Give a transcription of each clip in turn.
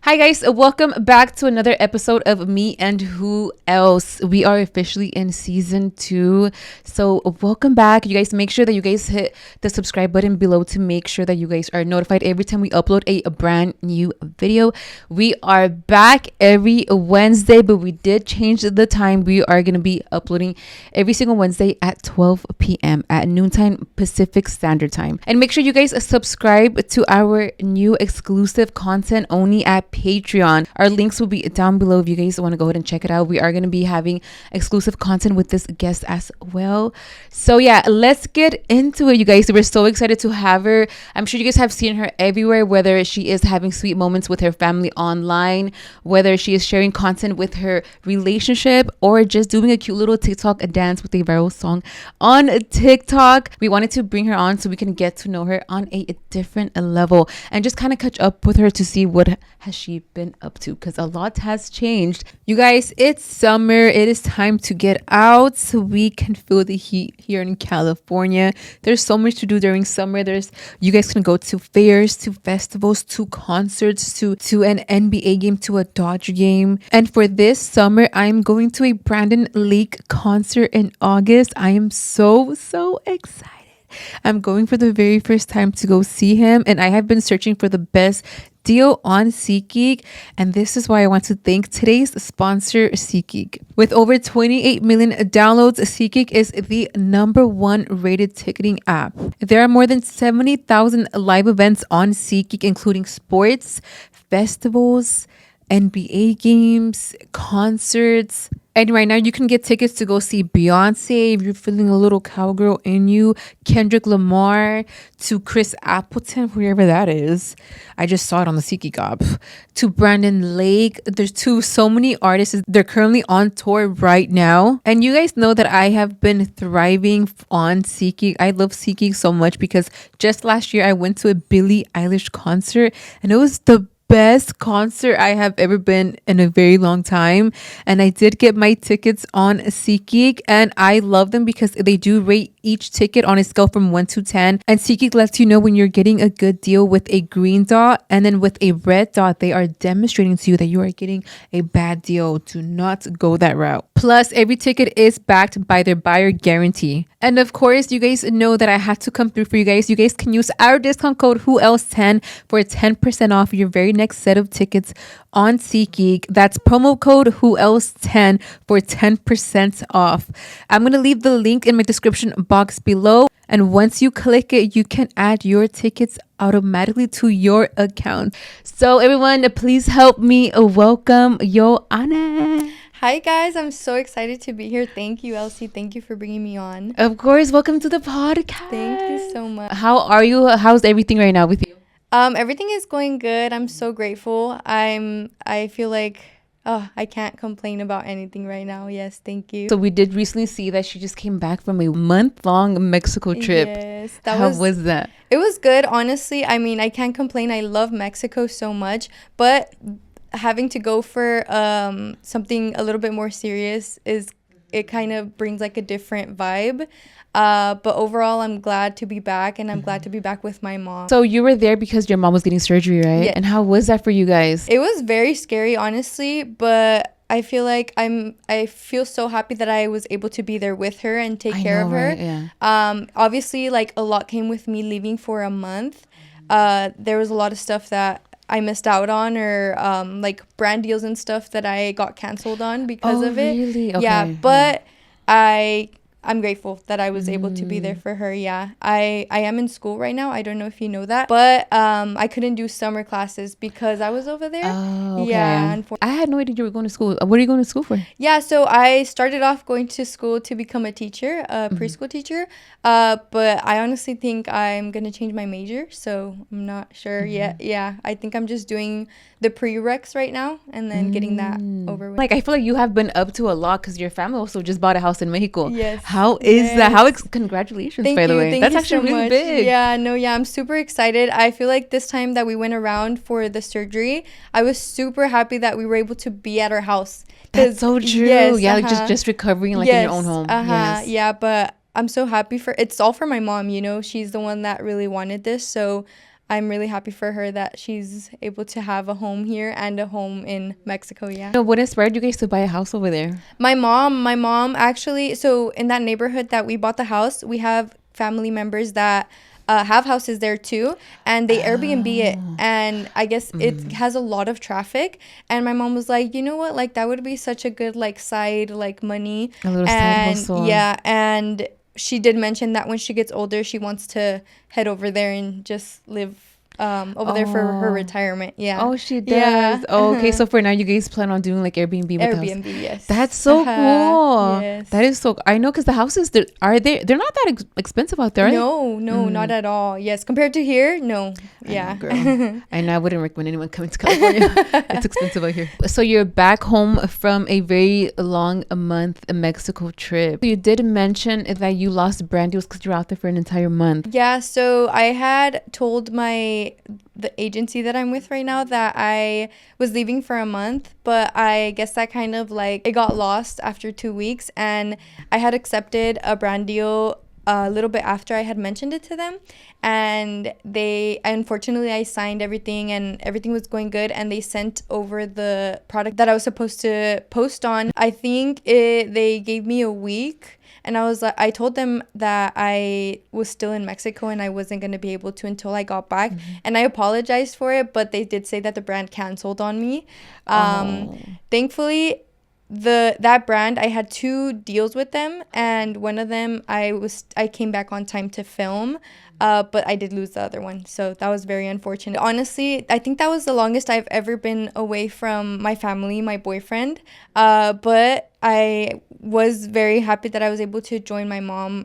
Hi guys, welcome back to another episode of Me and Who Else. We are officially in season 2. So welcome back. You guys make sure that you guys hit the subscribe button below to make sure that you guys are notified every time we upload a brand new video. We are back every Wednesday, but we did change the time. We are going to be uploading every single Wednesday at 12 p.m. at noontime Pacific Standard Time. And make sure you guys subscribe to our new exclusive content only at Patreon. Our links will be down below if you guys want to go ahead and check it out. We are going to be having exclusive content with this guest as well. So yeah, let's get into it, you guys. We're so excited to have her. I'm sure you guys have seen her everywhere, whether she is having sweet moments with her family online, whether she is sharing content with her relationship, or just doing a cute little TikTok dance with a viral song on TikTok. We wanted to bring her on so we can get to know her on a different level and just kind of catch up with her to see what has she been up to, because a lot has changed. You guys, it's summer. It is time to get out so we can feel the heat here in California. There's so much to do during summer. You guys can go to fairs, to festivals, to concerts, to an NBA game, to a Dodger game. And for this summer, I'm going to a Brandon Lake concert in August. I am so excited. I'm going for the very first time to go see him, and I have been searching for the best deal on SeatGeek, and this is why I want to thank today's sponsor, SeatGeek. With over 28 million downloads, SeatGeek is the #1 rated ticketing app. There are more than 70,000 live events on SeatGeek, including sports, festivals, NBA games, concerts. And right now you can get tickets to go see Beyonce if you're feeling a little cowgirl in you, Kendrick Lamar, to Chris Appleton, whoever that is. I just saw it on the SeatGeek app. To Brandon Lake. There's so many artists. They're currently on tour right now. And you guys know that I have been thriving on SeatGeek. I love SeatGeek so much because just last year I went to a Billie Eilish concert, and it was the best concert I have ever been in a very long time. And I did get my tickets on SeatGeek, and I love them because they do rate each ticket on a scale from 1 to 10. And SeatGeek lets you know when you're getting a good deal with a green dot, and then with a red dot, they are demonstrating to you that you are getting a bad deal. Do not go that route. Plus, every ticket is backed by their buyer guarantee. And of course, you guys know that I had to come through for you guys. You guys can use our discount code WHOELSE10 for 10% off your very next set of tickets on SeatGeek. That's promo code WHOELSE10 for 10% off. I'm going to leave the link in my description box below. And once you click it, you can add your tickets automatically to your account. So everyone, please help me welcome Yohana. Hi guys, I'm so excited to be here. Thank you, Elsie. Thank you for bringing me on. Of course, welcome to the podcast. Thank you so much. How are you? How's everything right now with you? Everything is going good. I'm so grateful. I feel like I can't complain about anything right now. Yes, thank you. So we did recently see that she just came back from a month-long Mexico trip. Yes, How was that? It was good, honestly. I mean, I can't complain. I love Mexico so much, but having to go for something a little bit more serious it kind of brings like a different vibe. But overall, I'm glad to be back, and I'm glad to be back with my mom. So you were there because your mom was getting surgery, right? Yeah. And how was that for you guys? It was very scary, honestly, but I feel like I feel so happy that I was able to be there with her and take care of her. Right? Yeah. Obviously, like, a lot came with me leaving for a month. There was a lot of stuff that I missed out on, or like brand deals and stuff that I got canceled on because of it. Really? Okay. Yeah, but I'm grateful that I was able to be there for her. Yeah, I am in school right now. I don't know if you know that, but I couldn't do summer classes because I was over there. Oh, okay. Yeah, I had no idea you were going to school. What are you going to school for? Yeah, so I started off going to school to become a teacher, a preschool teacher. But I honestly think I'm gonna change my major, so I'm not sure yet. Yeah, I think I'm just doing the prereqs right now and then getting that over with. Like, I feel like you have been up to a lot because your family also just bought a house in Mexico. Yes. How is that? Congratulations, Thank by the you, way. thank That's you actually so really much. big. Yeah, I'm super excited. I feel like this time that we went around for the surgery, I was super happy that we were able to be at our house. That's so true. Yes, yeah, like just recovering like in your own home. Yes. Yeah, but I'm so happy it's all for my mom, you know. She's the one that really wanted this, so I'm really happy for her that she's able to have a home here and a home in Mexico. Yeah. So what inspired you guys to buy a house over there? My mom actually, so in that neighborhood that we bought the house, we have family members that have houses there too, and they Airbnb it, and I guess it has a lot of traffic. And my mom was like, you know what, like that would be such a good like side like money, A little side hustle. yeah, and she did mention that when she gets older, she wants to head over there and just live over there for her retirement. Yeah. Oh, she does. Yeah. Oh, okay. So for now, you guys plan on doing like Airbnb with the house. Airbnb, yes. That's so cool. Yes. That is so. I know because the houses they're not that expensive out there. Right? No, not at all. Yes, compared to here, no. I know, girl. I know I wouldn't recommend anyone coming to California. It's expensive out here. So you're back home from a very long month Mexico trip. You did mention that you lost brand deals because you were out there for an entire month. Yeah, so I had told the agency that I'm with right now that I was leaving for a month, but I guess that kind of like it got lost after 2 weeks, and I had accepted a brand deal a little bit after I had mentioned it to them, and unfortunately I signed everything and everything was going good, and they sent over the product that I was supposed to post on. I think they gave me a week. And I told them that I was still in Mexico and I wasn't going to be able to until I got back. And I apologized for it, but they did say that the brand canceled on me. Thankfully, that brand, I had 2 deals with them, and one of them I came back on time to film, but I did lose the other one, so that was very unfortunate. Honestly, I think that was the longest I've ever been away from my family, my boyfriend, but I was very happy that I was able to join my mom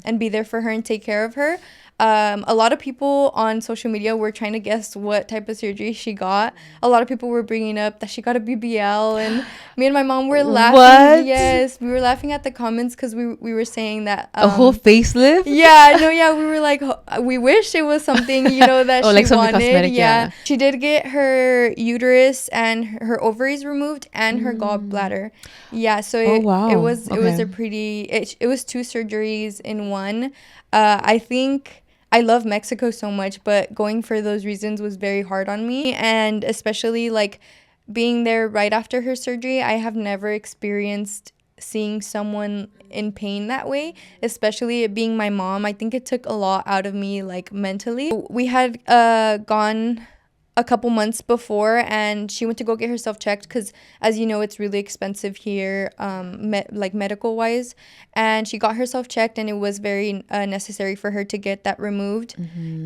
and be there for her and take care of her. A lot of people on social media were trying to guess what type of surgery she got. A lot of people were bringing up that she got a BBL, and me and my mom were laughing. What? Yes, we were laughing at the comments because we were saying that a whole facelift. Yeah, no, yeah, we were like, we wish it was something that oh, she like something wanted. cosmetic, yeah. She did get her uterus and her ovaries removed and her gallbladder. Yeah, so it was a pretty. It was 2 surgeries in one. I think. I love Mexico so much, but going for those reasons was very hard on me. And especially like being there right after her surgery, I have never experienced seeing someone in pain that way, especially it being my mom. I think it took a lot out of me, like mentally. We had gone a couple months before, and she went to go get herself checked because, as you know, it's really expensive here, medical wise, and she got herself checked, and it was very necessary for her to get that removed.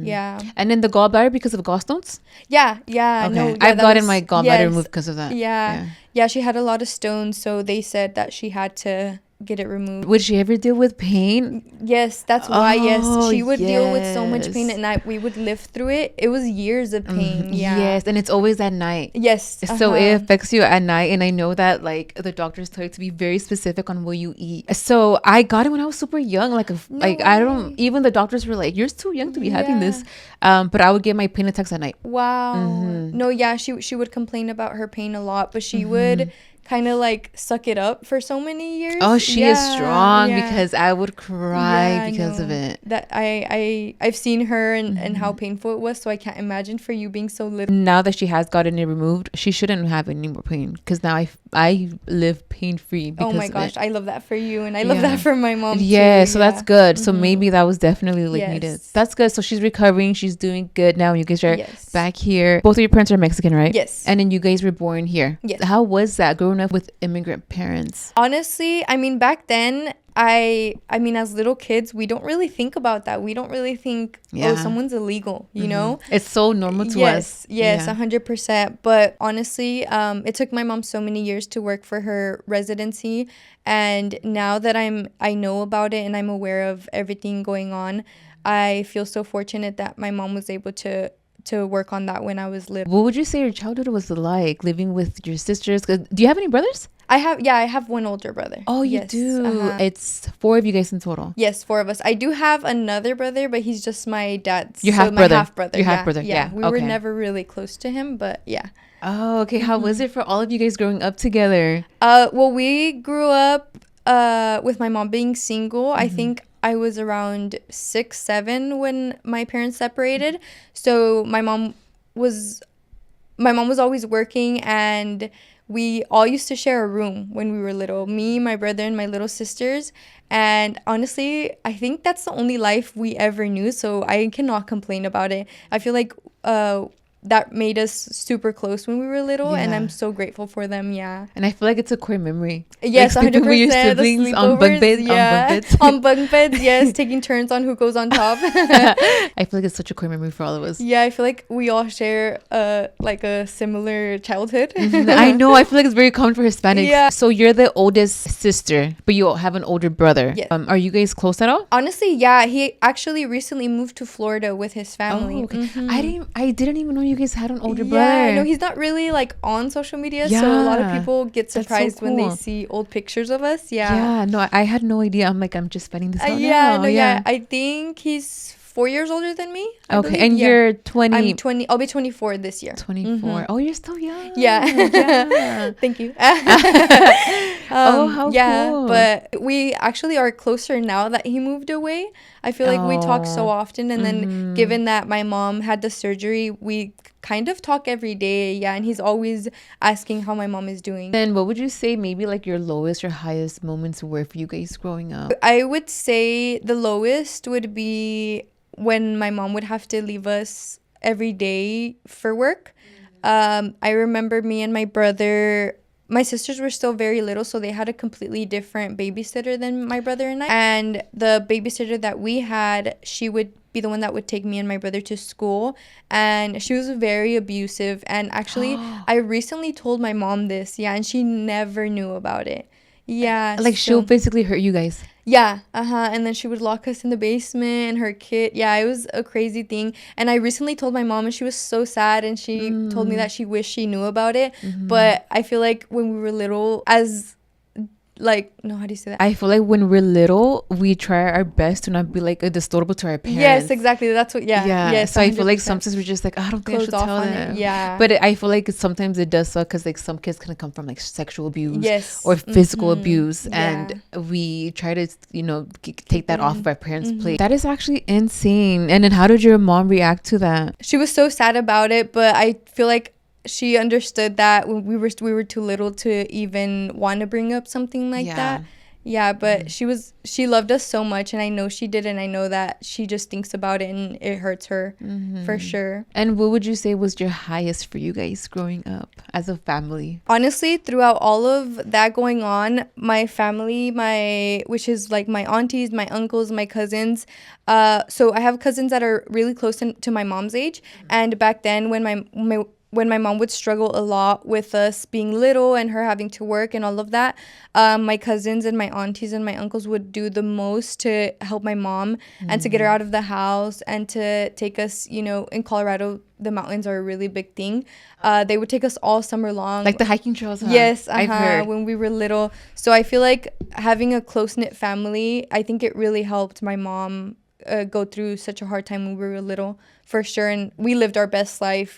Yeah. And then the gallbladder because of gallstones? Yeah. Okay. No, I've gotten my gallbladder removed because of that. Yeah, she had a lot of stones, so they said that she had to get it removed. Would she ever deal with pain? Yes, that's why. Yes, she would deal with so much pain at night. We would live through it. It was years of pain. Yeah. Yes, and it's always at night. Yes. So it affects you at night, and I know that like the doctors tell you to be very specific on what you eat. So I got it when I was super young. I don't even the doctors were like, "You're too young to be having this." But I would get my pain attacks at night. Wow. No, yeah, she would complain about her pain a lot, but she would kind of like suck it up for so many years. Oh, she is strong because I would cry because of it. That I've seen her and how painful it was, so I can't imagine for you being so little. Now that she has gotten it removed, she shouldn't have any more pain because now I live pain free. Oh my gosh, I love that for you, and I love that for my mom too. So that's good. So maybe that was definitely like needed. That's good. So she's recovering, she's doing good now. You guys are back here. Both of your parents are Mexican, right? Yes. And then you guys were born here. Yes. How was that growing up with immigrant parents? Honestly, I mean, back then, I mean, as little kids, we don't really think about that. We don't really think, oh, someone's illegal, you know? It's so normal to us. Yes, 100%. But honestly, it took my mom so many years to work for her residency. And now that I know about it and I'm aware of everything going on, I feel so fortunate that my mom was able to work on that when I was little. What would you say your childhood was like living with your sisters? Do you have any brothers? I have one older brother. Oh, you do? It's 4 of you guys in total. Yes, 4 of us. I do have another brother, but he's just my dad's. Your half-brother. My half-brother. Your half-brother, yeah. We were never really close to him, but yeah. Oh, okay. How was it for all of you guys growing up together? Well, we grew up with my mom being single. I think I was around 6, 7 when my parents separated. So my mom was always working, and we all used to share a room when we were little. Me, my brother, and my little sisters. And honestly, I think that's the only life we ever knew. So I cannot complain about it. I feel like that made us super close when we were little, and Yeah. I'm so grateful for them. Yeah. And I feel like it's a core memory. Yes, Like sleeping with your 100%. The siblings on bunk sleepovers, beds. yeah. On bunk beds. On bunk beds, yes. Taking turns on who goes on top. I feel like it's such a core memory for all of us. Yeah, I feel like we all share like a similar childhood. I know. I feel like it's very common for Hispanics. Yeah. So you're the oldest sister, but you have an older brother. Yes. Are you guys close at all? Honestly, yeah, he actually recently moved to Florida with his family. Oh, okay. Mhm. I didn't even know you guys had an older brother. Yeah, no, he's not really like on social media, so a lot of Yeah, people get that's so surprised when they cool. see old pictures of us. Yeah. Yeah, no, I had no idea. I'm like, I'm just finding this out Yeah, now. no, yeah. I think he's 4 years older than me. I Okay, believe. and Yeah. you're 20. I'm 20. I'll be 24 this year. 24. Mhm. Oh, you're still young. Yeah. Yeah. Thank you. Oh, how yeah, cool. but we actually are closer now that he moved away. I feel like we talk so Oh. often, and then given that my mom had the surgery, we kind of talk every day. Yeah, and he's always asking how my mom is doing. Then what would you say maybe like your lowest or highest moments were for you guys growing up? I would say the lowest would be when my mom would have to leave us every day for work. I remember me and my brother, my sisters were still very little, so they had a completely different babysitter than my brother and I. And the babysitter that we had, she would be the one that would take me and my brother to school, and she was very abusive. And actually, I recently told my mom this, yeah, and she never knew about it. Yeah, Like she'll so- basically hurt you guys. yeah, and then she would lock us in the basement and her kid. Yeah, it was a crazy thing. And I recently told my mom, and she was so sad, and she told me that she wished she knew about it. But I feel like when we were little, as like, no, how do you say that? I feel like when we're little, we try our best to not be like distortable to our parents. Yes, exactly. That's what. Yeah. Yeah. Yes. So I feel like 100%. sometimes we're just like, I don't think I Closed should off tell on them. it. Yeah. But I feel like sometimes it does suck because like some kids can come from like sexual abuse. Yes. Or physical Mhm. abuse, Yeah. and we try to take that off of our parents' plate. That is actually insane. And then how did your mom react to that? She was so sad about it, but I feel like she understood that when we were too little to even want to bring up something like that. Yeah, but she loved us so much, and I know she did, and I know that she just thinks about it and it hurts her for sure. And what would you say was your highest for you guys growing up as a family? Honestly, throughout all of that going on, my family, which is like my aunties, my uncles, my cousins, so I have cousins that are really close to my mom's age, and back then when my mom would struggle a lot with us being little and her having to work and all of that, my cousins and my aunties and my uncles would do the most to help my mom and to get her out of the house and to take us, in Colorado, the mountains are a really big thing. They would take us all summer long. Like the hiking trails, huh? Yes, I've heard. when we were little. So I feel like having a close-knit family, I think it really helped my mom go through such a hard time when we were little, for sure. And we lived our best life,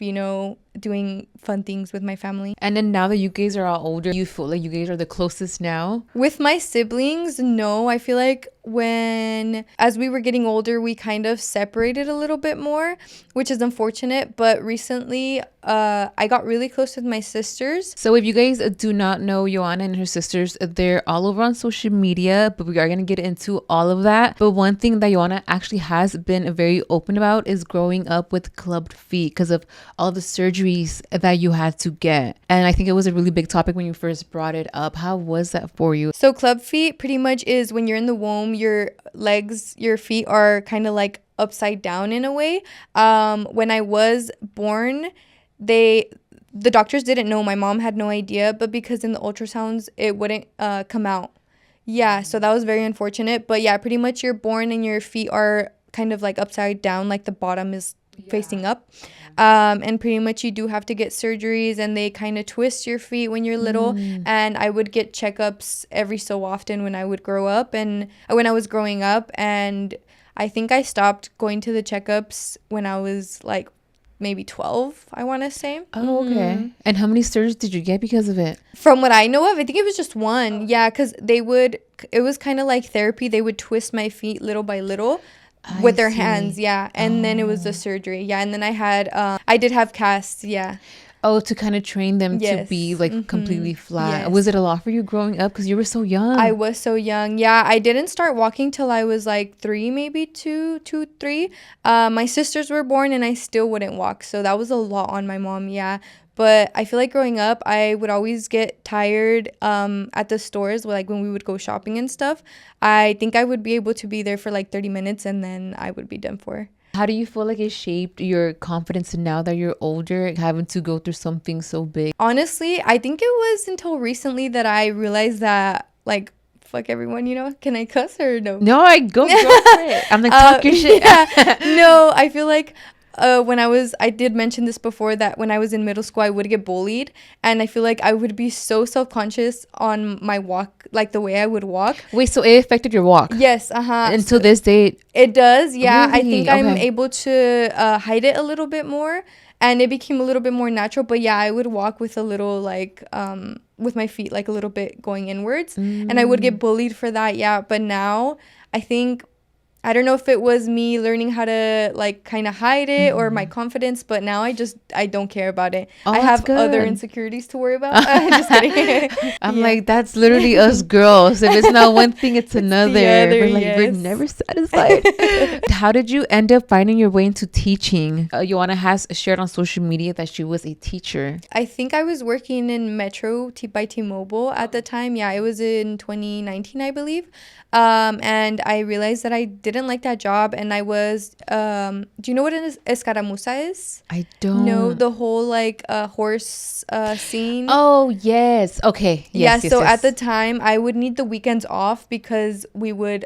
doing fun things with my family. And then now that you guys are all older, you feel like you guys are the closest now? With my siblings, no. I feel like as we were getting older, we kind of separated a little bit more, which is unfortunate. But recently, I got really close with my sisters. So if you guys do not know Yohana and her sisters, they're all over on social media, but we are going to get into all of that. But one thing that Yohana actually has been very open about is growing up with clubbed feet because of all the surgeries that you had to get. And I think it was a really big topic when you first brought it up. How was that for you? So club feet pretty much is when you're in the womb, your feet are kind of like upside down in a way. When I was born, the doctors didn't know. My mom had no idea, but because in the ultrasounds it wouldn't come out. Yeah, so that was very unfortunate. But yeah, pretty much you're born and your feet are kind of like upside down, like the bottom is facing up. And pretty much you do have to get surgeries, and they kind of twist your feet when you're little. And I would get checkups every so often when I was growing up. And I think I stopped going to the checkups when I was like maybe 12, I want to say. Oh, okay. And how many surgeries did you get because of it? From what I know of, I think it was just one. Yeah, because it was kind of like therapy. They would twist my feet little by little with their hands. Yeah. And then it was the surgery. Yeah. And then I did have casts. Yeah. Oh, to kind of train them to Yes. be like completely flat. Yes. Was it a lot for you growing up? Because you were so young. I was so young. Yeah, I didn't start walking till I was like 3, maybe 2, 2, 3. My sisters were born and I still wouldn't walk. So that was a lot on my mom. Yeah. But I feel like growing up, I would always get tired at the stores, like when we would go shopping and stuff. I think I would be able to be there for like 30 minutes and then I would be done for. How do you feel like it shaped your confidence now that you're older, having to go through something so big? Honestly, I think it was until recently that I realized that, like, fuck everyone, Can I cuss or no? No, I go for it. I'm like, talk your shit. Yeah. No, I feel like I did mention this before, that when I was in middle school, I would get bullied. And I feel like I would be so self-conscious on my walk, like the way I would walk. Wait, so it affected your walk? Yes, Until this day? It does, yeah. Really? I think Okay. I'm able to hide it a little bit more. And it became a little bit more natural. But yeah, I would walk with a little, like, with my feet, like, a little bit going inwards. And I would get bullied for that, yeah. But now, I think... I don't know if it was me learning how to like kind of hide it or my confidence, but now I don't care about it. Oh, I that's have other good. insecurities to worry about. Just kidding. I'm like, that's literally us girls. If it's not one thing, it's another. other, We're like, we're yes. never satisfied. How did you end up finding your way into teaching? Yohana has shared on social media that she was a teacher. I think I was working in Metro by T-Mobile at the time. Yeah, it was in 2019, I believe. And I realized that I didn't like that job, and I was do you know what an escaramuza is? I don't know the whole like horse scene. Oh yes, okay. Yes, Yeah, so at the time I would need the weekends off because we would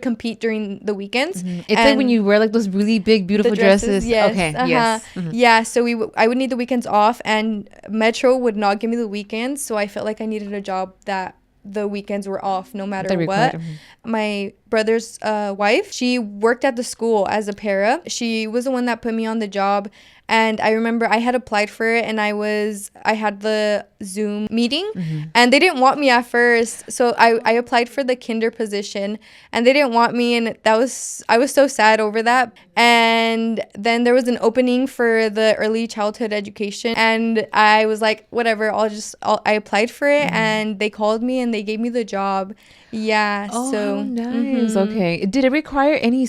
compete during the weekends. It's like when you wear like those really big beautiful the dresses. Yes. Okay. Yes. Yeah, so I would need the weekends off, and Metro would not give me the weekends, so I felt like I needed a job that the weekends were off no matter what. My brother's wife, she worked at the school as a para. She was the one that put me on the job. And I remember I had applied for it, and I had the Zoom meeting, and they didn't want me at first. So I applied for the kinder position, and they didn't want me, and I was so sad over that. And then there was an opening for the early childhood education, and I was like, whatever, I applied for it, and they called me and they gave me the job. Yeah. Oh, so how nice. Okay. Did it require any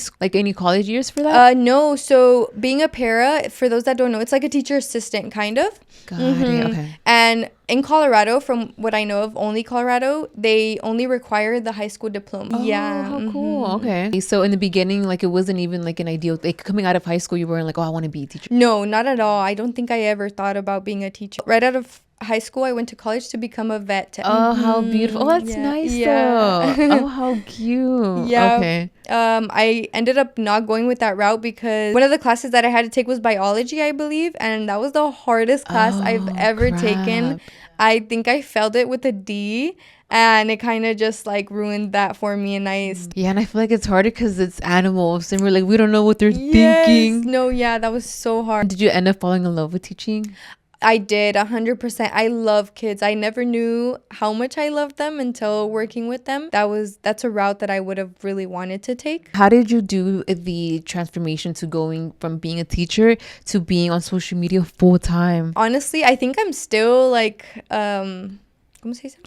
college years for that? No. So being a para, for those that don't know, it's like a teacher assistant kind of. Got it. Okay. And in Colorado, from what I know of, only Colorado, they only require the high school diploma. Oh, yeah. how cool. Okay. So in the beginning, like it wasn't even like an ideal, like coming out of high school, you weren't like, oh, I want to be a teacher. No, not at all. I don't think I ever thought about being a teacher. Right out of high school, I went to college to become a vet. Oh, how beautiful. Oh, that's nice though. Oh, how cute. Yeah. Okay. I ended up not going with that route because one of the classes that I had to take was biology, I believe, and that was the hardest class I've ever taken. I think I failed it with a D, and it kind of just like ruined that for me. And and I feel like it's harder because it's animals, and we're like, we don't know what they're yes, thinking. No, yeah, that was so hard. Did you end up falling in love with teaching? I did, 100%. I love kids. I never knew how much I loved them until working with them. That's a route that I would have really wanted to take. How did you do the transformation to going from being a teacher to being on social media full time? Honestly, I think I'm still like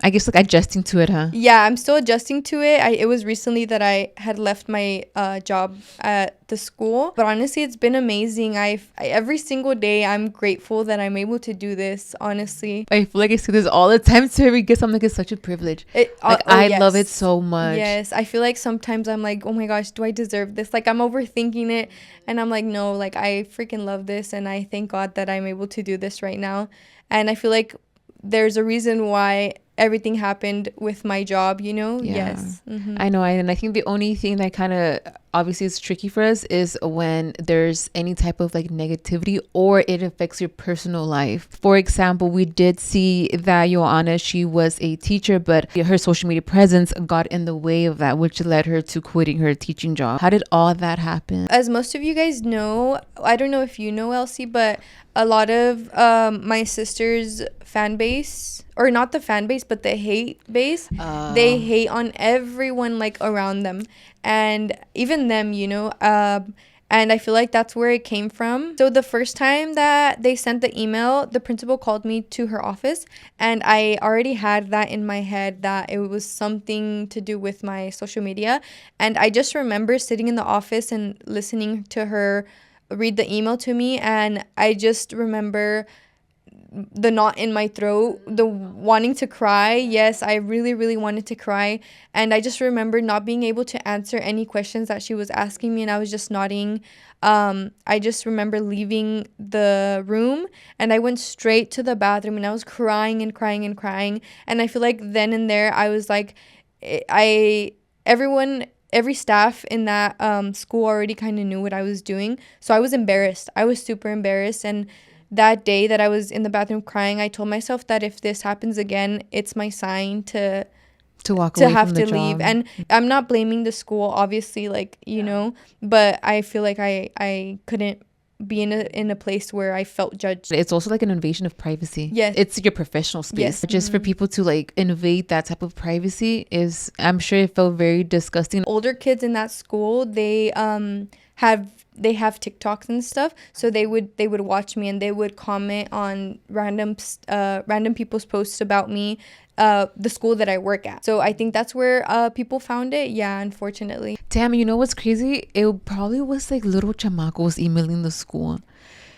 I guess like adjusting to it, huh? Yeah, I'm still adjusting to it. It was recently that I had left my job at the school, but honestly, it's been amazing. Every single day, I'm grateful that I'm able to do this. Honestly, I feel like I see this all the time to every guest. I'm like, it's such a privilege. I love it so much. Yes, I feel like sometimes I'm like, oh my gosh, do I deserve this? Like I'm overthinking it, and I'm like, no, like I freaking love this, and I thank God that I'm able to do this right now. And I feel like there's a reason why everything happened with my job, you know? Yeah. Yes. I know. And I think the only thing that kind of obviously is tricky for us is when there's any type of like negativity or it affects your personal life. For example, we did see that Yohana, she was a teacher, but her social media presence got in the way of that, which led her to quitting her teaching job. How did all that happen? As most of you guys know, I don't know if you know, Elsie, but a lot of my sister's fan base, or not the fan base, but the hate base, they hate on everyone like around them, and even them, you know. And I feel like that's where it came from. So the first time that they sent the email, the principal called me to her office, and I already had that in my head that it was something to do with my social media. And I just remember sitting in the office and listening to her read the email to me, and I just remember the knot in my throat, the wanting to cry. Yes, I really, really wanted to cry. And I just remember not being able to answer any questions that she was asking me, and I was just nodding. I just remember leaving the room, and I went straight to the bathroom, and I was crying and crying and crying. And I feel like then and there I was like, every staff in that school already kind of knew what I was doing. So I was embarrassed. I was super embarrassed. And that day that I was in the bathroom crying, I told myself that if this happens again, it's my sign to walk away have from to the leave. job. And I'm not blaming the school, obviously, like, you know, but I feel like I couldn't be in a place where I felt judged. It's also like an invasion of privacy. Yes. It's your professional space. Yes. Just for people to like invade that type of privacy is, I'm sure it felt very disgusting. Older kids in that school, they have TikToks and stuff, so they would watch me, and they would comment on random people's posts about me, the school that I work at. So I think that's where people found it. Yeah, unfortunately. Damn, you know what's crazy? It probably was like little chamacos emailing the school.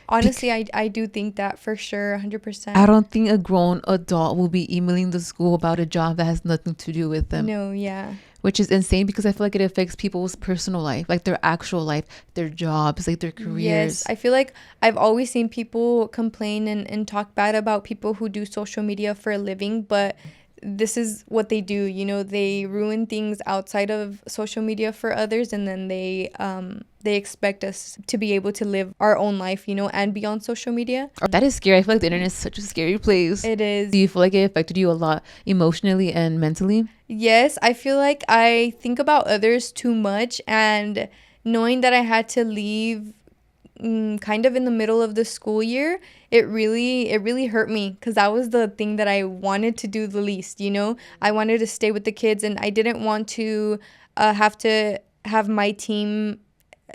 Honestly, I do think that for sure, 100%. I don't think a grown adult will be emailing the school about a job that has nothing to do with them. No, yeah. Which is insane, because I feel like it affects people's personal life, like their actual life, their jobs, like their careers. Yes, I feel like I've always seen people complain and talk bad about people who do social media for a living, but this is what they do, you know. They ruin things outside of social media for others, and then they expect us to be able to live our own life, you know, and be on social media. That is scary. I feel like the internet is such a scary place. It is. Do you feel like it affected you a lot emotionally and mentally? Yes, I feel like I think about others too much, and knowing that I had to leave kind of in the middle of the school year, it really hurt me, because that was the thing that I wanted to do the least, you know. I wanted to stay with the kids, and I didn't want to have my team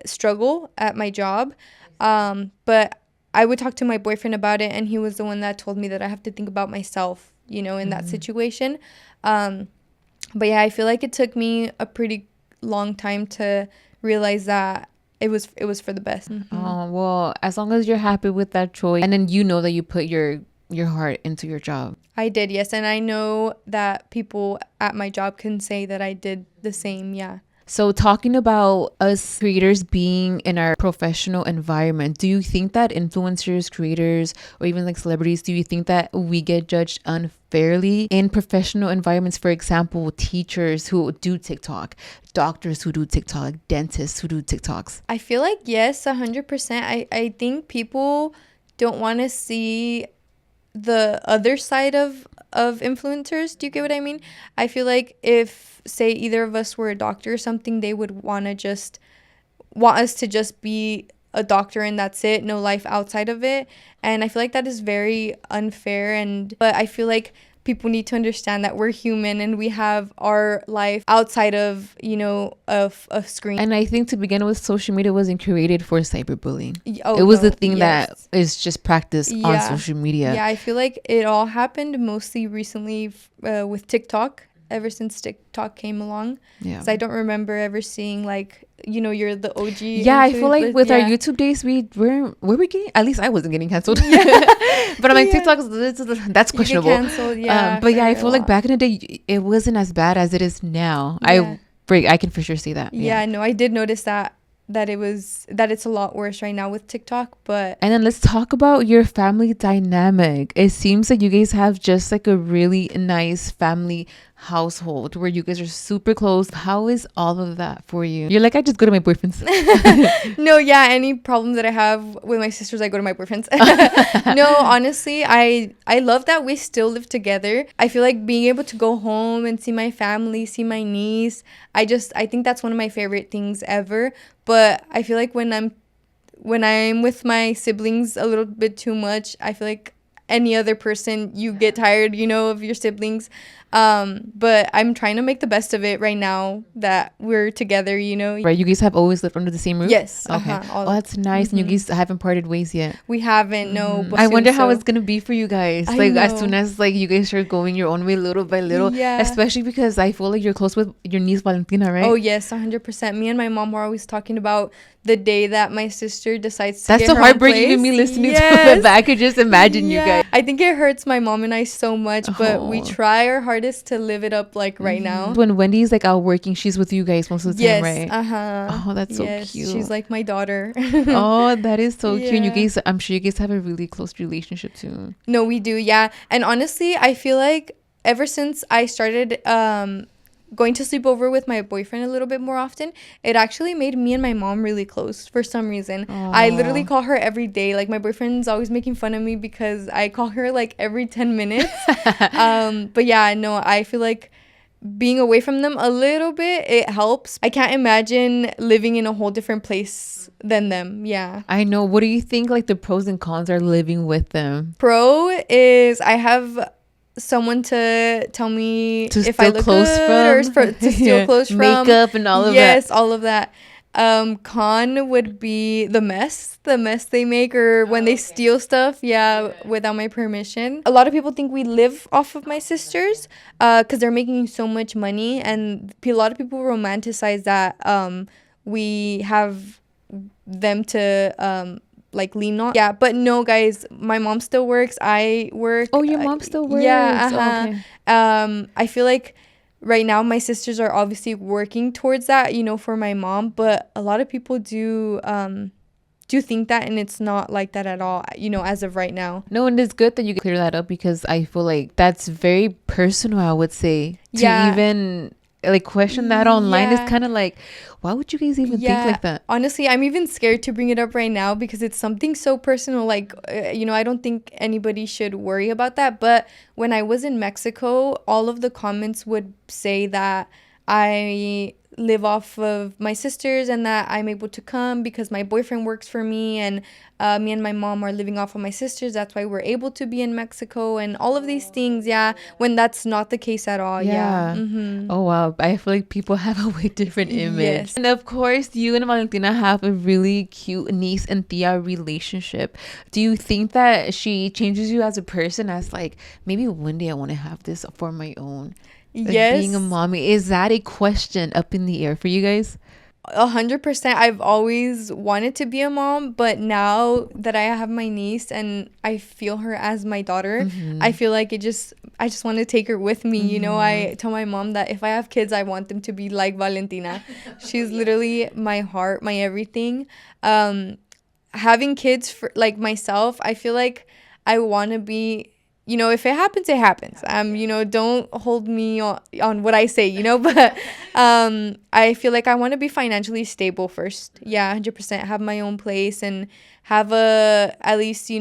struggle at my job. But I would talk to my boyfriend about it, and he was the one that told me that I have to think about myself, you know, in that situation. But yeah, I feel like it took me a pretty long time to realize that it was for the best. Oh, well, as long as you're happy with that choice, and then you know that you put your heart into your job. I did, yes. And I know that people at my job can say that I did the same. Yeah. So talking about us creators being in our professional environment, do you think that influencers, creators, or even like celebrities, do you think that we get judged unfairly in professional environments? For example, teachers who do TikTok, doctors who do TikTok, dentists who do TikToks. I feel like, yes, 100%. I think people don't want to see the other side of influencers. Do you get what I mean? I feel like if, say, either of us were a doctor or something, they would want us to just be a doctor and that's it, no life outside of it. And I feel like that is very unfair. But I feel like people need to understand that we're human and we have our life outside of, you know, of a screen. And I think to begin with, social media wasn't created for cyberbullying. Oh, it was no, the thing that is just practiced on social media. Yeah, I feel like it all happened mostly recently with TikTok, ever since TikTok came along. Yeah. So I don't remember ever seeing, like, you know, you're the OG. Yeah, I feel like with our YouTube days, were we getting, at least I wasn't getting canceled. But I'm like, TikTok, that's questionable. You get canceled, but yeah, I feel like back in the day, it wasn't as bad as it is now. I can for sure say that. Yeah, no, I did notice that it's a lot worse right now with TikTok. But And then let's talk about your family dynamic. It seems like you guys have just like a really nice family household where you guys are super close. How is all of that for you? You're like, I just go to my boyfriend's. no, yeah, any problems that I have with my sisters, I go to my boyfriend's. No, honestly, I love that we still live together. I feel like being able to go home and see my family, see my niece, I think that's one of my favorite things ever. But I feel like when I'm with my siblings a little bit too much, I feel like any other person, you get tired, of your siblings. But I'm trying to make the best of it right now that we're together, Right, you guys have always lived under the same roof? Yes. Okay. Oh, that's nice. And you guys haven't parted ways yet? We haven't, no. But I wonder soon, how so. it's gonna be for you guys. I Like, know. as soon as like you guys start going your own way little by little. Yeah. Especially because I feel like you're close with your niece Valentina, right? Oh, yes, 100%. Me and my mom were always talking about the day that my sister decides to That's get so her own heartbreaking to place. me listening Yes. to it, but I could just imagine you guys. I think it hurts my mom and I so much, but we Oh. try our hardest to live it up like right now. When Wendy's like out working, she's with you guys most of the time, right? Uh-huh. Oh, that's so yes, cute. she's like my daughter. Oh, that is so cute. And you Yeah. guys, I'm sure you guys have a really close relationship too. No, we do, yeah. And honestly, I feel like ever since I started going to sleep over with my boyfriend a little bit more often, it actually made me and my mom really close for some reason. I literally call her every day. Like, my boyfriend's always making fun of me because I call her like every 10 minutes. But yeah, no, I feel like being away from them a little bit, it helps. I can't imagine living in a whole different place than them. Yeah. I know. What do you think like the pros and cons are living with them? Pro is I have someone to tell me To if I steal look clothes good from? or to steal Yeah. clothes from. Makeup and all of that. Yes, all of that. Con would be the mess they make, or when they steal stuff, without my permission. A lot of people think we live off of my sisters because they're making so much money, and a lot of people romanticize that we have them to like lean on. Yeah, but no, guys, my mom still works. I work. Oh, your mom still works. Yeah. Oh, okay. I feel like right now my sisters are obviously working towards that, for my mom, but a lot of people do think that, and it's not like that at all, as of right now. No, and it's good that you clear that up because I feel like that's very personal, I would say. To even like question that online is kind of like, why would you guys even think like that? Honestly, I'm even scared to bring it up right now because it's something so personal. Like, I don't think anybody should worry about that. But when I was in Mexico, all of the comments would say that I live off of my sisters and that I'm able to come because my boyfriend works for me, and me and my mom are living off of my sisters. That's why we're able to be in Mexico and all of these things. Yeah, when that's not the case at all. Yeah. Mm-hmm. Oh, wow. I feel like people have a way different image. Yes. And of course, you and Valentina have a really cute niece and tia relationship. Do you think that she changes you as a person, as like, maybe one day I want to have this for my own? Like, yes. being a mommy, is that a question up in the air for you guys? 100%. I've always wanted to be a mom, but now that I have my niece and I feel her as my daughter, I feel like I just want to take her with me. I tell my mom that if I have kids, I want them to be like Valentina. She's literally my heart, my everything. Having kids for like myself, I feel like I want to be, if it happens, it happens. Don't hold me on what I say, but I feel like I want to be financially stable first. Yeah, 100%. Have my own place and have at least,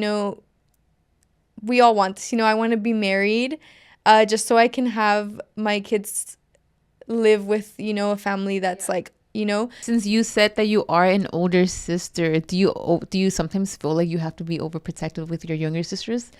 we all want this. I want to be married just so I can have my kids live with, a family that's like, Since you said that you are an older sister, do you sometimes feel like you have to be overprotective with your younger sisters?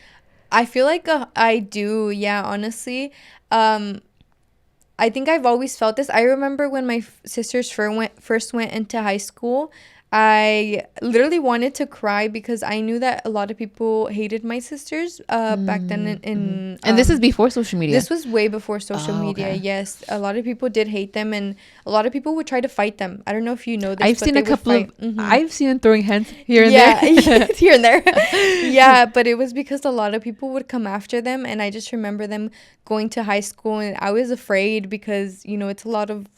I feel like I do, yeah, honestly. I think I've always felt this. I remember when my sisters first went into high school, I literally wanted to cry because I knew that a lot of people hated my sisters back then. And this is before social media. This was way before social media, okay. Yes. A lot of people did hate them, and a lot of people would try to fight them. I don't know if you know this. I've but seen they a would couple of, fight. I've seen them throwing hands here and there. Here and there. Yeah, but it was because a lot of people would come after them, and I just remember them going to high school, and I was afraid because, it's a lot of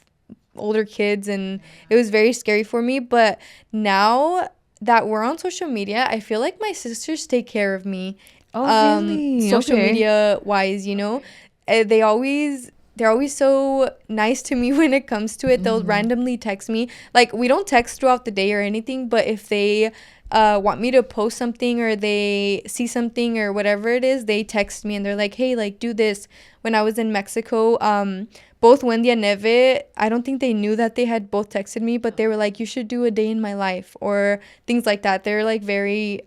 older kids, and it was very scary for me. But now that we're on social media, I feel like my sisters take care of me. Oh, really? Social Okay. media wise, you know. They're always so nice to me when it comes to it. They'll randomly text me. Like, we don't text throughout the day or anything, but if they want me to post something or they see something or whatever it is, they text me and they're like, hey, like, do this. When I was in Mexico, both Wendy and Neve, I don't think they knew that they had both texted me, but they were like, you should do a day in my life or things like that. They're like very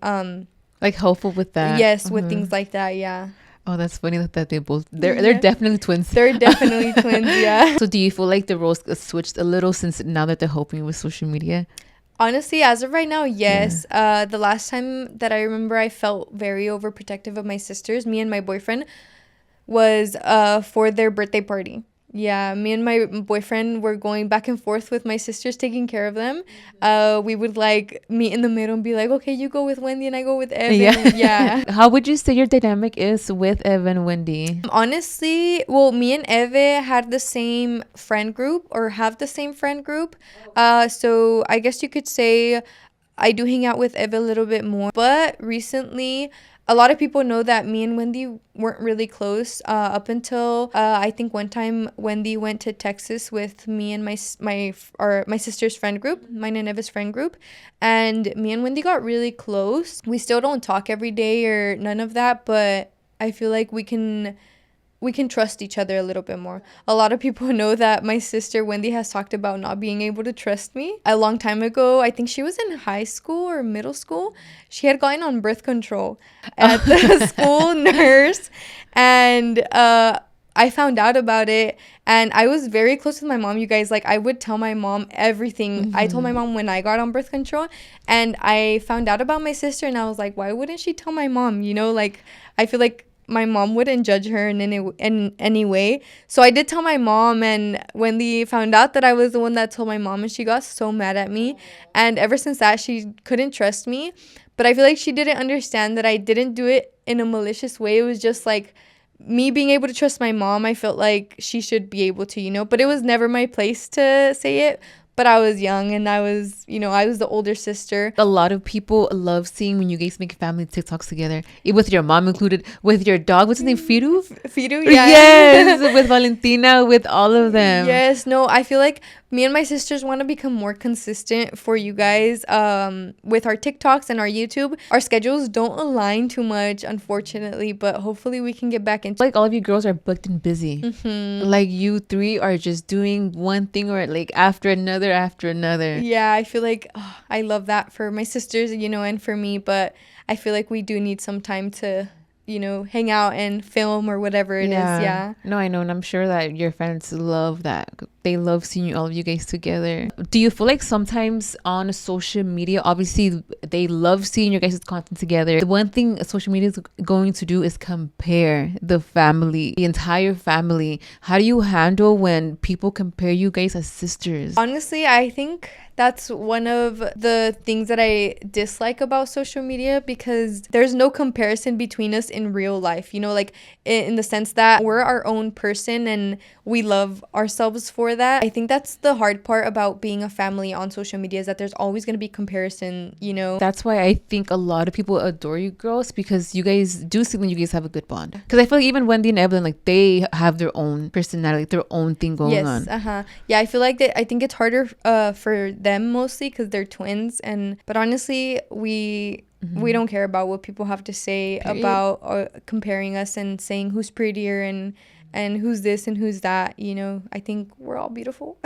like helpful with that. yes, with things like that. Yeah. Oh, that's funny that they both they're definitely twins. They're definitely twins. Yeah. So do you feel like the roles switched a little since now that they're helping with social media? Honestly, as of right now, yes. The last time that I remember I felt very overprotective of my sisters, me and my boyfriend, was for their birthday party. Yeah, me and my boyfriend were going back and forth with my sisters, taking care of them. We would like meet in the middle and be like, okay, you go with Wendy and I go with Evan. Yeah. How would you say your dynamic is with Evan and Wendy? Honestly, well, me and Eve had the same friend group or have the same friend group. So I guess you could say I do hang out with Eve a little bit more. But recently, a lot of people know that me and Wendy weren't really close up until I think one time Wendy went to Texas with me and my sister's friend group, mine and Eva's friend group, and me and Wendy got really close. We still don't talk every day or none of that, but I feel like we can trust each other a little bit more. A lot of people know that my sister Wendy has talked about not being able to trust me. A long time ago, I think she was in high school or middle school, she had gotten on birth control at the school nurse, and I found out about it, and I was very close with my mom, you guys. Like, I would tell my mom everything. I told my mom when I got on birth control, and I found out about my sister, and I was like, why wouldn't she tell my mom? You know, like, I feel like my mom wouldn't judge her in any way. So I did tell my mom, and Wendy found out that I was the one that told my mom, and she got so mad at me. And ever since that, she couldn't trust me. But I feel like she didn't understand that I didn't do it in a malicious way. It was just like me being able to trust my mom. I felt like she should be able to, you know, but it was never my place to say it. But I was young, and I was the older sister. A lot of people love seeing when you guys make family TikToks together, with your mom included, with your dog. What's his name? Firu? Firu, yeah. Yes, with Valentina, with all of them. Yes, no, I feel like me and my sisters want to become more consistent for you guys with our TikToks and our YouTube. Our schedules don't align too much, unfortunately, but hopefully we can get back into like all of you girls are booked and busy. Like you three are just doing one thing or like after another. Yeah, I feel like I love that for my sisters, you know, and for me, but I feel like we do need some time to, you know, hang out and film or whatever it is. Yeah. No, I know, and I'm sure that your friends love that. They love seeing all of you guys together. Do you feel like sometimes on social media, obviously they love seeing your guys' content together. The one thing social media is going to do is compare the family, the entire family. How do you handle when people compare you guys as sisters? Honestly, I think that's one of the things that I dislike about social media, because there's no comparison between us in real life, you know, like in the sense that we're our own person and we love ourselves for that. I think that's the hard part about being a family on social media, is that there's always going to be comparison, you know. That's why I think a lot of people adore you girls, because you guys do seem like you guys have a good bond. Because I feel like even Wendy and Evelyn, like they have their own personality, their own thing going on. Yeah, I feel like I think it's harder for them mostly because they're twins, but honestly we don't care about what people have to say about comparing us and saying who's prettier and who's this and who's that, you know. I think we're all beautiful.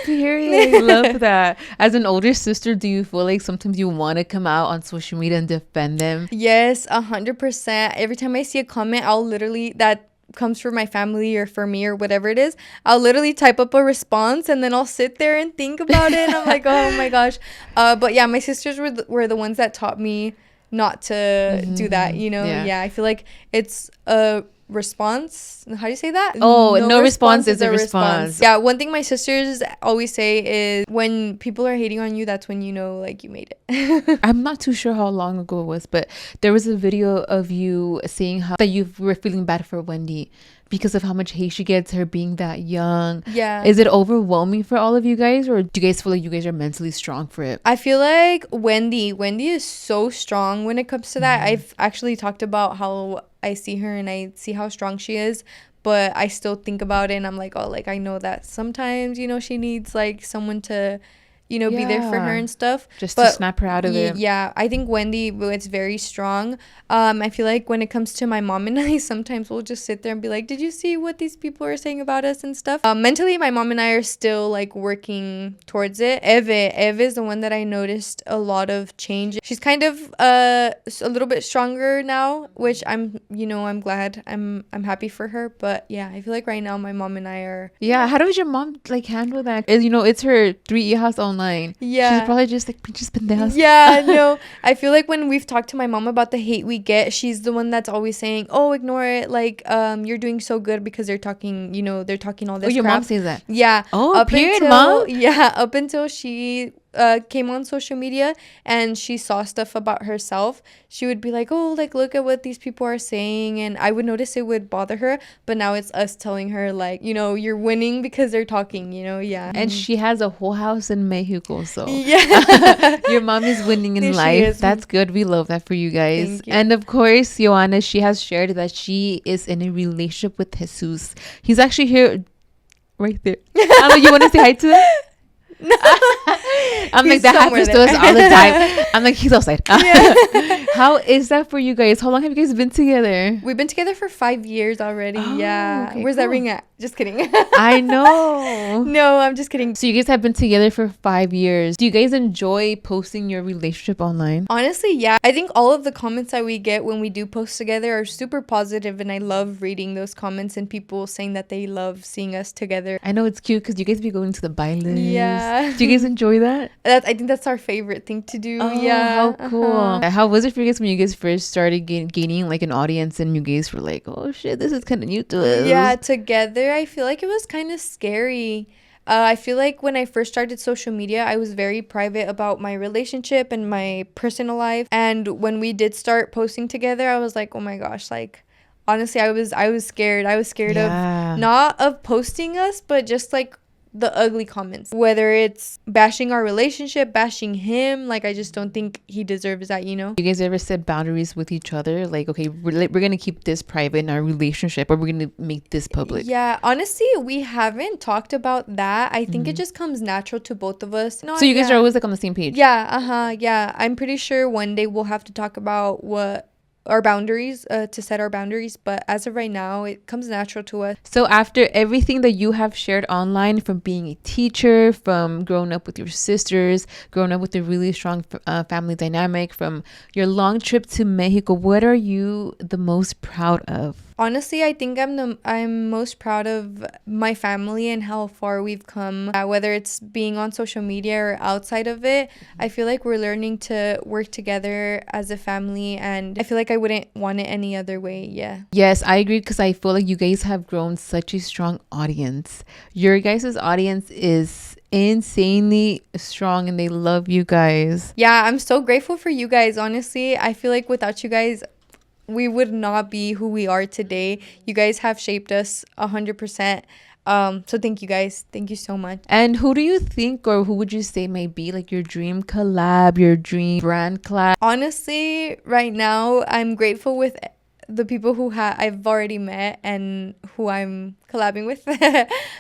Period. Love that. As an older sister, do you feel like sometimes you want to come out on social media and defend them? Yes, 100%. Every time I see a comment, I'll literally, that comes from my family or for me or whatever it is, I'll literally type up a response, and then I'll sit there and think about it, and I'm like, oh my gosh. But yeah, my sisters were the ones that taught me not to do that, you know. Yeah, I feel like it's a response. How do you say that? Oh, no response is a response. Yeah, one thing my sisters always say is when people are hating on you, that's when you know like you made it. I'm not too sure how long ago it was, but there was a video of you saying how that you were feeling bad for Wendy because of how much hate she gets, her being that young. Yeah. Is it overwhelming for all of you guys, or do you guys feel like you guys are mentally strong for it? I feel like Wendy is so strong when it comes to that. I've actually talked about how I see her and I see how strong she is, but I still think about it and I'm like, oh, like I know that sometimes, you know, she needs like someone to, you know, be there for her and stuff. Just to snap her out of it. Yeah, I think Wendy, it's very strong. I feel like when it comes to my mom and I, sometimes we'll just sit there and be like, did you see what these people are saying about us and stuff? Mentally, my mom and I are still like working towards it. Eve is the one that I noticed a lot of change. She's kind of a little bit stronger now, which I'm glad. I'm happy for her. But yeah, I feel like right now my mom and I are. Yeah, how does your mom like handle that? You know, it's her 3 house online. Yeah, she's probably just like pinches pendejas. Yeah, no, I feel like when we've talked to my mom about the hate we get, she's the one that's always saying, oh, ignore it, like you're doing so good because they're talking, you know, they're talking all this your crap. Mom says that? Yeah. Oh, period, mom. Yeah, up until she came on social media and she saw stuff about herself, she would be like, oh, like look at what these people are saying, and I would notice it would bother her, but now it's us telling her like, you know, you're winning because they're talking, you know. Yeah. And she has a whole house in Mexico, so yeah. your mom is winning in life. That's good. We love that for you guys. Thank you. And of course, Yohana, she has shared that she is in a relationship with Jesus. He's actually here right there. You want to say hi to him? No. I'm like, that happens to us all the time. I'm like, he's outside. Yeah. How is that for you guys? How long have you guys been together? We've been together for 5 years already. Oh, yeah. Okay, where's that ring at? Just kidding. I know. No, I'm just kidding. So you guys have been together for 5 years. Do you guys enjoy posting your relationship online? Honestly, yeah. I think all of the comments that we get when we do post together are super positive, and I love reading those comments and people saying that they love seeing us together. I know it's cute because you guys be going to the bailes. Yeah. Do you guys enjoy that? I think that's our favorite thing to do. Oh, yeah. How cool. How was it for you guys when you guys first started gaining like an audience and you guys were like, oh shit, this is kind of new to us? Yeah, together, I feel like it was kind of scary. I feel like when I first started social media, I was very private about my relationship and my personal life. And when we did start posting together, I was like, oh my gosh, like honestly, I was scared. I was scared of not of posting us, but just like the ugly comments, whether it's bashing our relationship, bashing him. Like I just don't think he deserves that, you know. You guys ever set boundaries with each other, like, okay, we're gonna keep this private in our relationship, or we're gonna make this public? Yeah, honestly, we haven't talked about that. I think it just comes natural to both of us. No, so you guys are always like on the same page? Yeah, I'm pretty sure one day we'll have to talk about what our boundaries, to set our boundaries, but as of right now it comes natural to us. So after everything that you have shared online, from being a teacher, from growing up with your sisters, growing up with a really strong family dynamic, from your long trip to Mexico, what are you the most proud of? Honestly, I think I'm most proud of my family and how far we've come. Whether it's being on social media or outside of it, I feel like we're learning to work together as a family, and I feel like I wouldn't want it any other way. Yeah. Yes, I agree, because I feel like you guys have grown such a strong audience. Your guys' audience is insanely strong and they love you guys. Yeah, I'm so grateful for you guys. Honestly, I feel like without you guys, we would not be who we are today. You guys have shaped us 100%. So thank you guys. Thank you so much. And who do you think, or who would you say may be like your dream collab, your dream brand collab? Honestly, right now, I'm grateful with the people who I've already met and who I'm collabing with.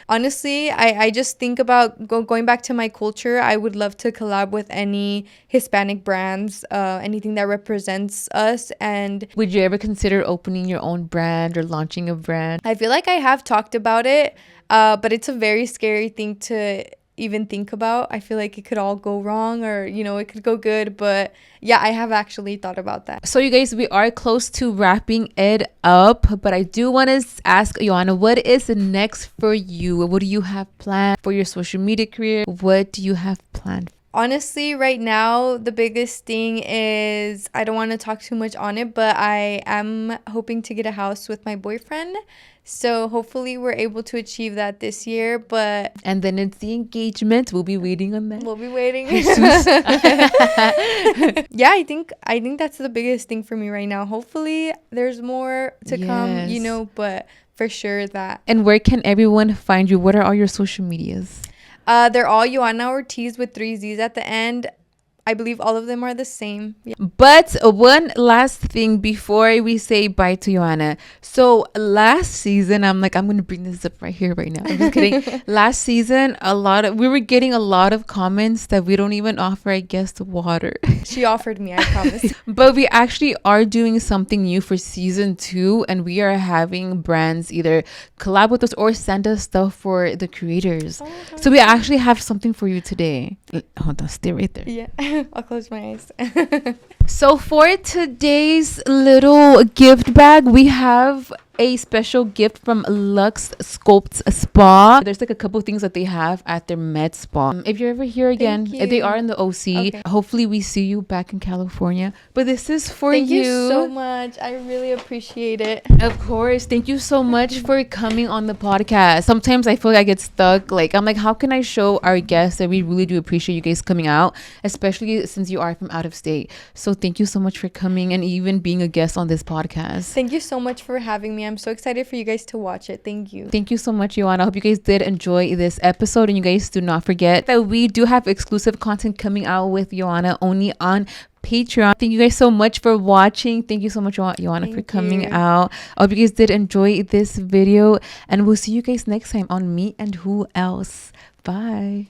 Honestly, I just think about going back to my culture. I would love to collab with any Hispanic brands, anything that represents us. And would you ever consider opening your own brand or launching a brand? I feel like I have talked about it, but it's a very scary thing to even think about. I feel like it could all go wrong, or you know, it could go good, but yeah, I have actually thought about that. So you guys, we are close to wrapping it up, but I do want to ask Yohana, what is next for you? What do you have planned for your social media career? What do you have planned? Honestly, right now, the biggest thing is I don't want to talk too much on it, but I am hoping to get a house with my boyfriend. So hopefully we're able to achieve that this year, but And then it's the engagement. We'll be waiting on that. we'll be waiting. Jesus. Yeah, I think that's the biggest thing for me right now. Hopefully there's more to come, you Yes. know, but for sure that. And where can everyone find you? What are all your social medias? They're all Yohana Ortiz with 3 Z's at the end. I believe all of them are the same. Yeah. But one last thing before we say bye to Joanna. So last season, I'm going to bring this up right here, right now. I'm just kidding. Last season, we were getting a lot of comments that we don't even offer our guests water. She offered me, I promise. But we actually are doing something new for season 2, and we are having brands either collab with us or send us stuff for the creators. So we actually have something for you today. Hold on, stay right there. Yeah, I'll close my eyes. So for today's little gift bag, we have a special gift from Lux Sculpts Spa. There's like a couple things that they have at their med spa. If you're ever here again, Thank they you. are in the OC. Okay. Hopefully we see you back in California. But this is for Thank you so much. I really appreciate it. Of course. Thank you so much for coming on the podcast. Sometimes I feel like I get stuck. Like, I'm like, how can I show our guests that we really do appreciate you guys coming out, especially since you are from out of state. So thank you so much for coming and even being a guest on this podcast. Thank you so much for having me. I'm so excited for you guys to watch it. Thank you. Thank you so much, Joanna. I hope you guys did enjoy this episode. And you guys do not forget that we do have exclusive content coming out with Joanna only on Patreon. Thank you guys so much for watching. Thank you so much, Joanna, for Thank coming you. out. I hope you guys did enjoy this video. And we'll see you guys next time on Me and Who Else. Bye.